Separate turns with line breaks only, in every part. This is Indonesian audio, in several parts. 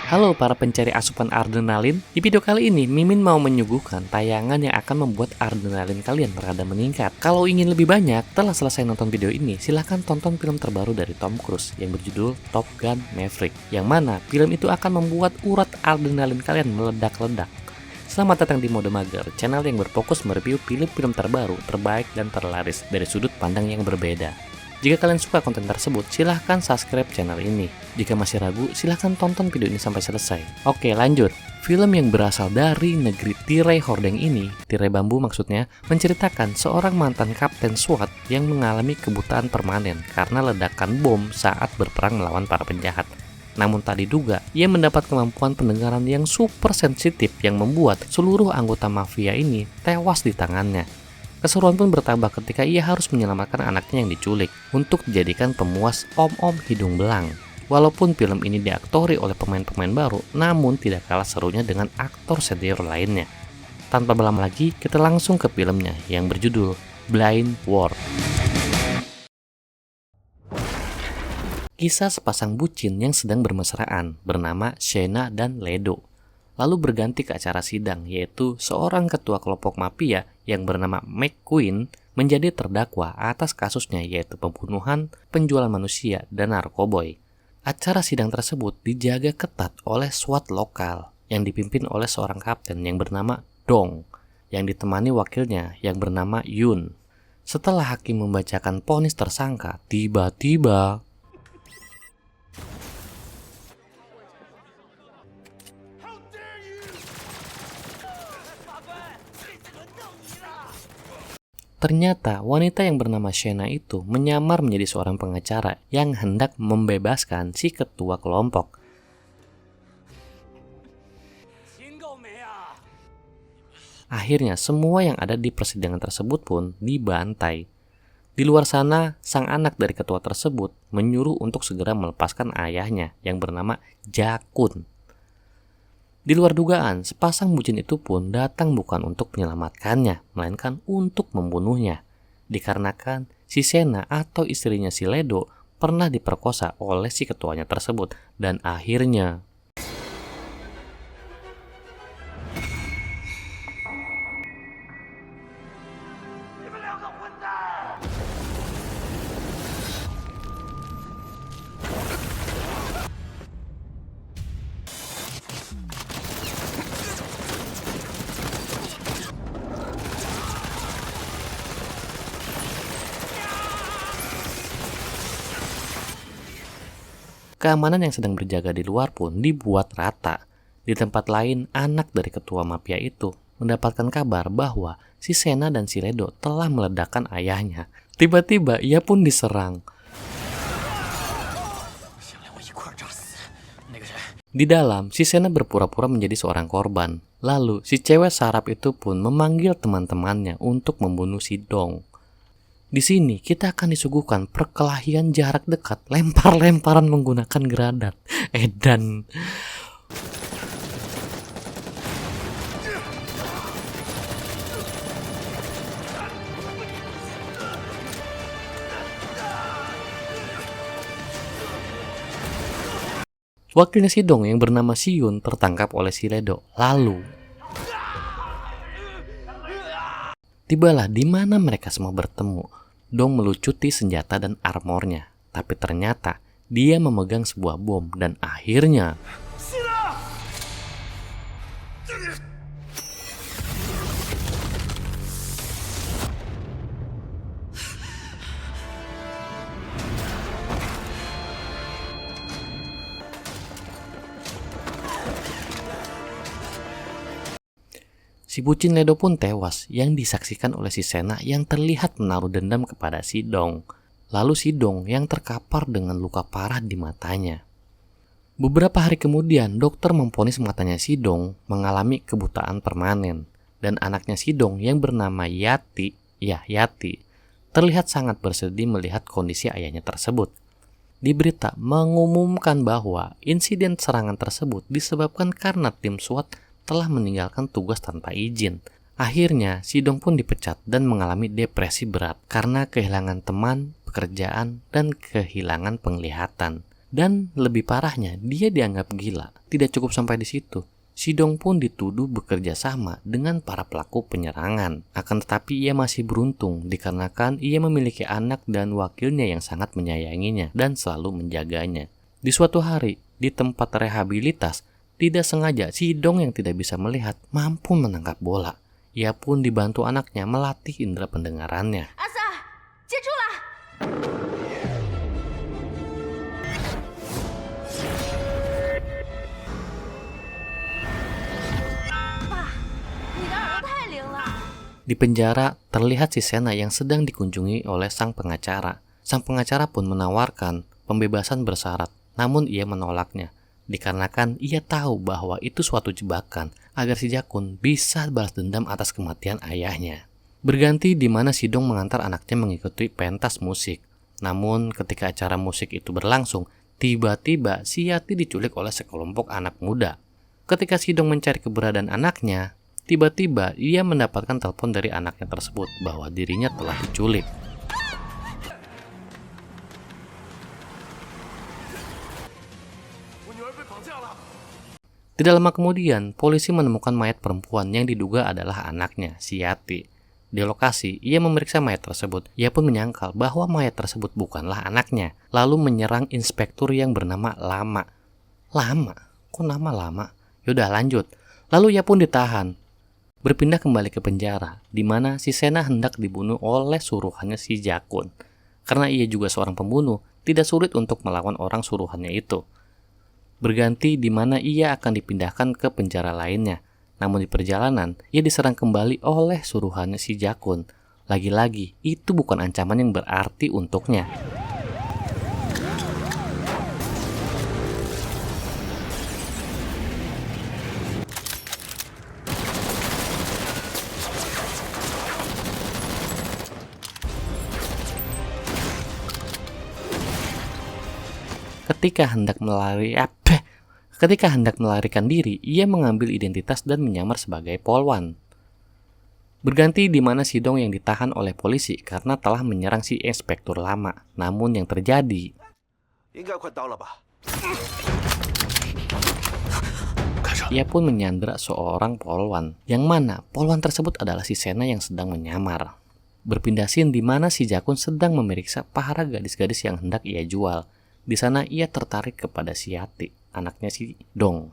Halo para pencari asupan adrenalin, di video kali ini Mimin mau menyuguhkan tayangan yang akan membuat adrenalin kalian rada meningkat. Kalau ingin lebih banyak, setelah selesai nonton video ini, silahkan tonton film terbaru dari Tom Cruise yang berjudul Top Gun Maverick. Yang mana film itu akan membuat urat adrenalin kalian meledak-ledak. Selamat datang di Mode Mager, channel yang berfokus mereview film-film terbaru, terbaik, dan terlaris dari sudut pandang yang berbeda. Jika kalian suka konten tersebut, silahkan subscribe channel ini. Jika masih ragu, silahkan tonton video ini sampai selesai. Oke, lanjut. Film yang berasal dari negeri tirai hordeng ini, tirai bambu maksudnya, menceritakan seorang mantan kapten SWAT yang mengalami kebutaan permanen karena ledakan bom saat berperang melawan para penjahat. Namun tak diduga, ia mendapat kemampuan pendengaran yang super sensitif yang membuat seluruh anggota mafia ini tewas di tangannya. Keseruan pun bertambah ketika ia harus menyelamatkan anaknya yang diculik untuk dijadikan pemuas om-om hidung belang. Walaupun film ini diaktori oleh pemain-pemain baru, namun tidak kalah serunya dengan aktor senior lainnya. Tanpa berlama lagi, kita langsung ke filmnya yang berjudul Blind World. Kisah sepasang bucin yang sedang bermesraan bernama Shena dan Ledo. Lalu berganti ke acara sidang, yaitu seorang ketua kelompok mafia yang bernama McQueen menjadi terdakwa atas kasusnya, yaitu pembunuhan, penjualan manusia, dan narkoboy. Acara sidang tersebut dijaga ketat oleh SWAT lokal yang dipimpin oleh seorang kapten yang bernama Dong, yang ditemani wakilnya yang bernama Yun. Setelah hakim membacakan vonis tersangka, tiba-tiba ternyata wanita yang bernama Shena itu menyamar menjadi seorang pengacara yang hendak membebaskan si ketua kelompok. Akhirnya semua yang ada di persidangan tersebut pun dibantai. Di luar sana, sang anak dari ketua tersebut menyuruh untuk segera melepaskan ayahnya yang bernama Jakun. Di luar dugaan, sepasang bucin itu pun datang bukan untuk menyelamatkannya, melainkan untuk membunuhnya. Dikarenakan si Shena atau istrinya si Ledo pernah diperkosa oleh si ketuanya tersebut, dan akhirnya keamanan yang sedang berjaga di luar pun dibuat rata. Di tempat lain, anak dari ketua mafia itu mendapatkan kabar bahwa si Shena dan si Ledo telah meledakkan ayahnya. Tiba-tiba ia pun diserang. Di dalam, si Shena berpura-pura menjadi seorang korban. Lalu, si cewek sarap itu pun memanggil teman-temannya untuk membunuh si Dong. Di sini kita akan disuguhkan perkelahian jarak dekat, lempar-lemparan menggunakan granat. Edan. Wakilnya si Dong yang bernama si Yun tertangkap oleh si Ledo. Lalu tibalah di mana mereka semua bertemu. Dong melucuti senjata dan armornya, tapi ternyata dia memegang sebuah bom dan akhirnya si bucin Ledo pun tewas yang disaksikan oleh si Shena yang terlihat menaruh dendam kepada si Dong. Lalu si Dong yang terkapar dengan luka parah di matanya. Beberapa hari kemudian dokter memvonis matanya si Dong mengalami kebutaan permanen. Dan anaknya si Dong yang bernama Yati, terlihat sangat bersedih melihat kondisi ayahnya tersebut. Di berita mengumumkan bahwa insiden serangan tersebut disebabkan karena tim SWAT telah meninggalkan tugas tanpa izin. Akhirnya, si Dong pun dipecat dan mengalami depresi berat karena kehilangan teman, pekerjaan, dan kehilangan penglihatan. Dan lebih parahnya, dia dianggap gila. Tidak cukup sampai di situ. Sidong pun dituduh bekerja sama dengan para pelaku penyerangan. Akan tetapi ia masih beruntung dikarenakan ia memiliki anak dan wakilnya yang sangat menyayanginya dan selalu menjaganya. Di suatu hari, di tempat rehabilitas, tidak sengaja Sidong yang tidak bisa melihat mampu menangkap bola. Ia pun dibantu anaknya melatih indera pendengarannya.
Asa, jejulah.
Di penjara, terlihat si Sena yang sedang dikunjungi oleh sang pengacara. Sang pengacara pun menawarkan pembebasan bersyarat, namun ia menolaknya. Dikarenakan ia tahu bahwa itu suatu jebakan agar si Jakun bisa balas dendam atas kematian ayahnya. Berganti di mana Sidong mengantar anaknya mengikuti pentas musik. Namun ketika acara musik itu berlangsung, tiba-tiba si Yati diculik oleh sekelompok anak muda. Ketika Sidong mencari keberadaan anaknya, tiba-tiba ia mendapatkan telepon dari anaknya tersebut bahwa dirinya telah diculik. Tidak lama kemudian, polisi menemukan mayat perempuan yang diduga adalah anaknya, si Yati. Di lokasi, ia memeriksa mayat tersebut. Ia pun menyangkal bahwa mayat tersebut bukanlah anaknya, lalu menyerang inspektur yang bernama Lama. Lama? Kok nama Lama? Yaudah lanjut. Lalu ia pun ditahan. Berpindah kembali ke penjara, di mana si Sena hendak dibunuh oleh suruhannya si Jakun. Karena ia juga seorang pembunuh, tidak sulit untuk melawan orang suruhannya itu. Berganti di mana ia akan dipindahkan ke penjara lainnya. Namun di perjalanan, ia diserang kembali oleh suruhannya si Jakun. Lagi-lagi, itu bukan ancaman yang berarti untuknya. Ketika hendak melarikan diri, ia mengambil identitas dan menyamar sebagai polwan. Berganti di mana Sidong yang ditahan oleh polisi karena telah menyerang si inspektur Lama. Namun yang terjadi, ia pun menyandera seorang polwan, yang mana polwan tersebut adalah si Sena yang sedang menyamar. Berpindah scene di mana si Jakun sedang memeriksa para gadis-gadis yang hendak ia jual. Di sana ia tertarik kepada si Yati, anaknya si Dong.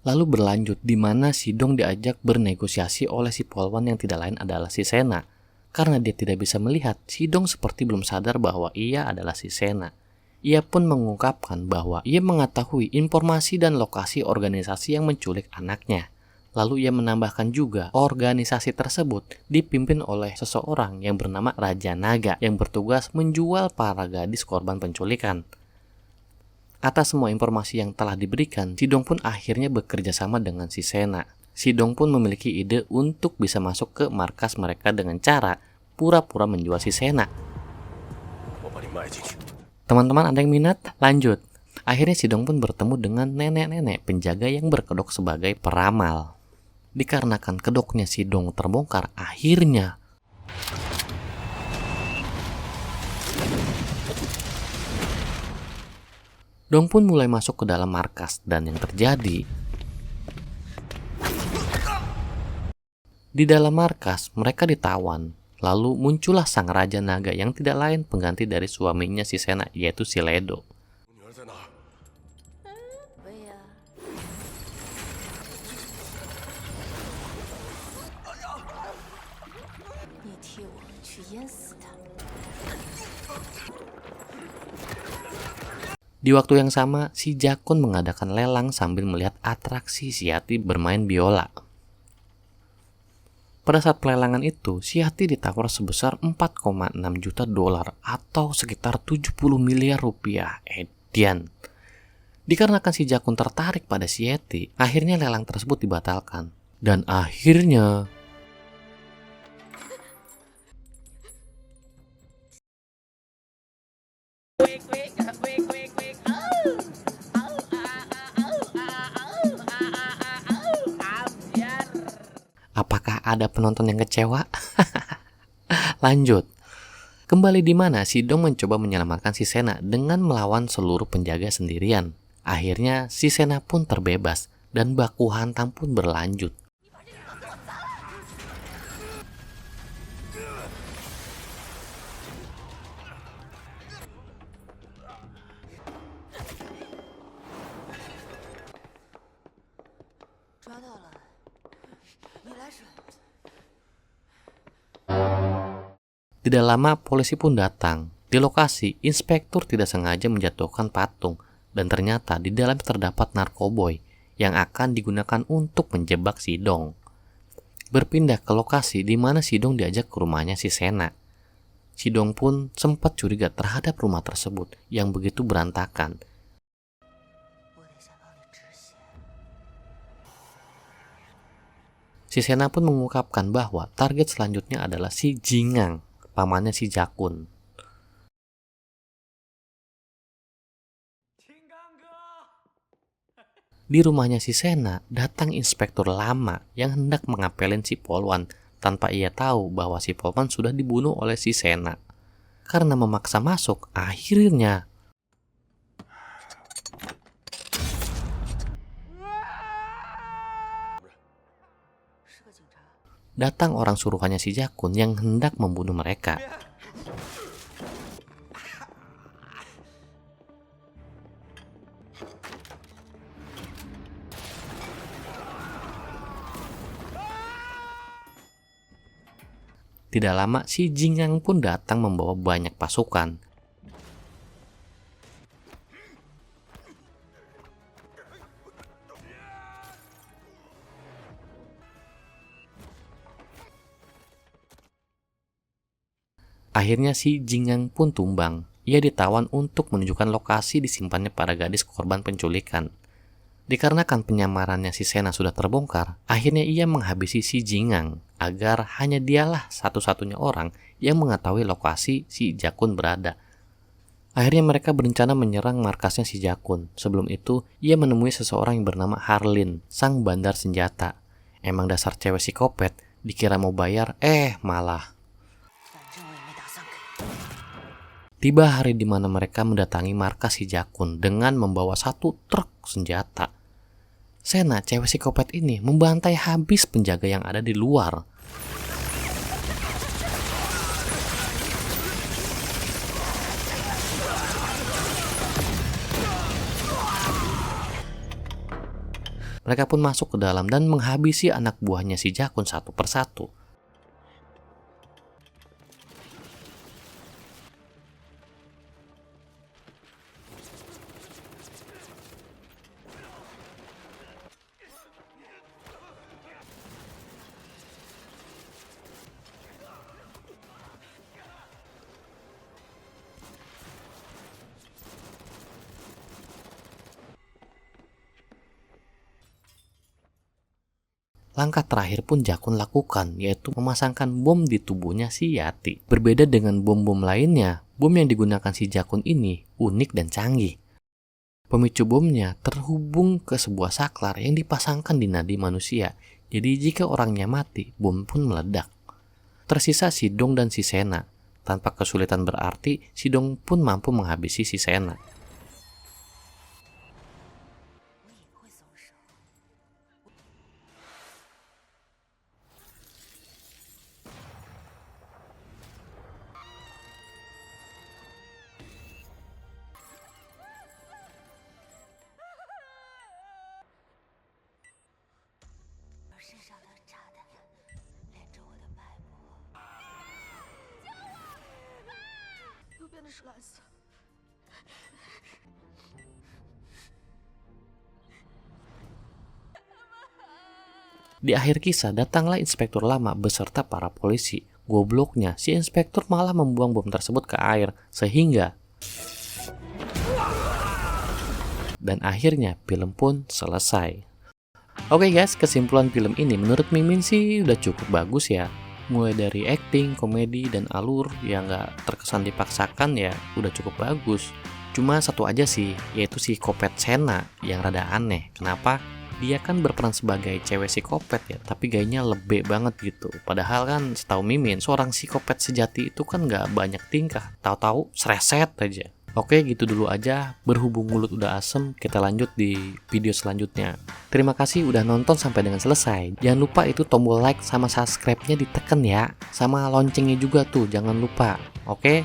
Lalu berlanjut di mana si Dong diajak bernegosiasi oleh si polwan yang tidak lain adalah si Sena. Karena dia tidak bisa melihat, si Dong seperti belum sadar bahwa ia adalah si Sena. Ia pun mengungkapkan bahwa ia mengetahui informasi dan lokasi organisasi yang menculik anaknya. Lalu ia menambahkan juga organisasi tersebut dipimpin oleh seseorang yang bernama Raja Naga yang bertugas menjual para gadis korban penculikan. Atas semua informasi yang telah diberikan, Sidong pun akhirnya bekerja sama dengan si Sena. Sidong pun memiliki ide untuk bisa masuk ke markas mereka dengan cara pura-pura menjual si Sena. Teman-teman ada yang minat? Lanjut. Akhirnya Sidong pun bertemu dengan nenek-nenek penjaga yang berkedok sebagai peramal. Dikarenakan kedoknya Sidong terbongkar, akhirnya Dong pun mulai masuk ke dalam markas. Dan yang terjadi, di dalam markas mereka ditawan. Lalu muncullah sang Raja Naga yang tidak lain pengganti dari suaminya si Sena, yaitu si Ledo. Di waktu yang sama, si Jakun mengadakan lelang sambil melihat atraksi si Yati bermain biola. Pada saat pelelangan itu, si Yati ditawar sebesar 4,6 juta dolar atau sekitar 70 miliar rupiah. Edian. Dikarenakan si Jakun tertarik pada si Yati, akhirnya lelang tersebut dibatalkan. Dan akhirnya apakah ada penonton yang kecewa? Lanjut. Kembali di mana si Dong mencoba menyelamatkan si Sena dengan melawan seluruh penjaga sendirian. Akhirnya si Sena pun terbebas dan baku hantam pun berlanjut. Tidak lama polisi pun datang. Di lokasi, inspektur tidak sengaja menjatuhkan patung dan ternyata di dalam terdapat narkoboy yang akan digunakan untuk menjebak si Dong. Berpindah ke lokasi di mana si Dong diajak ke rumahnya si Sena. Si Dong pun sempat curiga terhadap rumah tersebut yang begitu berantakan. Si Sena pun mengungkapkan bahwa target selanjutnya adalah si Jingang, pamannya si Jakun. Di rumahnya si Sena, datang inspektur lama yang hendak mengapelin si Polwan tanpa ia tahu bahwa si Polwan sudah dibunuh oleh si Sena. Karena memaksa masuk, akhirnya datang orang suruhannya si Jakun yang hendak membunuh mereka. Tidak lama si Jingang pun datang membawa banyak pasukan. Akhirnya si Jingang pun tumbang. Ia ditawan untuk menunjukkan lokasi disimpannya para gadis korban penculikan. Dikarenakan penyamarannya si Sena sudah terbongkar, akhirnya ia menghabisi si Jingang agar hanya dialah satu-satunya orang yang mengetahui lokasi si Jakun berada. Akhirnya mereka berencana menyerang markasnya si Jakun. Sebelum itu, ia menemui seseorang yang bernama Harlin, sang bandar senjata. Emang dasar cewek psikopat, dikira mau bayar, malah. Tiba hari di mana mereka mendatangi markas si Jakun dengan membawa satu truk senjata. Sena, cewek psikopat ini, membantai habis penjaga yang ada di luar. Mereka pun masuk ke dalam dan menghabisi anak buahnya si Jakun satu persatu. Langkah terakhir pun Jakun lakukan, yaitu memasangkan bom di tubuhnya si Yati. Berbeda dengan bom-bom lainnya, bom yang digunakan si Jakun ini unik dan canggih. Pemicu bomnya terhubung ke sebuah saklar yang dipasangkan di nadi manusia. Jadi jika orangnya mati, bom pun meledak. Tersisa si Dong dan si Sena. Tanpa kesulitan berarti, si Dong pun mampu menghabisi si Sena. Di akhir kisah, datanglah inspektur lama beserta para polisi. Gobloknya, si inspektur malah membuang bom tersebut ke air, sehingga... Dan akhirnya film pun selesai. Oke guys, kesimpulan film ini menurut Mimin sih udah cukup bagus ya. Mulai dari acting, komedi, dan alur yang gak terkesan dipaksakan ya udah cukup bagus. Cuma satu aja sih, yaitu si Kopet Sena yang rada aneh. Kenapa? Dia kan berperan sebagai cewek psikopat ya, tapi gayanya lebih banget gitu. Padahal kan setahu Mimin, seorang psikopat sejati itu kan nggak banyak tingkah, tahu-tahu sreset aja. Oke, gitu dulu aja. Berhubung mulut udah asem, kita lanjut di video selanjutnya. Terima kasih udah nonton sampai dengan selesai. Jangan lupa itu tombol like sama subscribe-nya diteken ya. Sama loncengnya juga tuh, jangan lupa. Oke?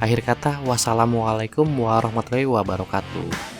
Akhir kata, wassalamualaikum warahmatullahi wabarakatuh.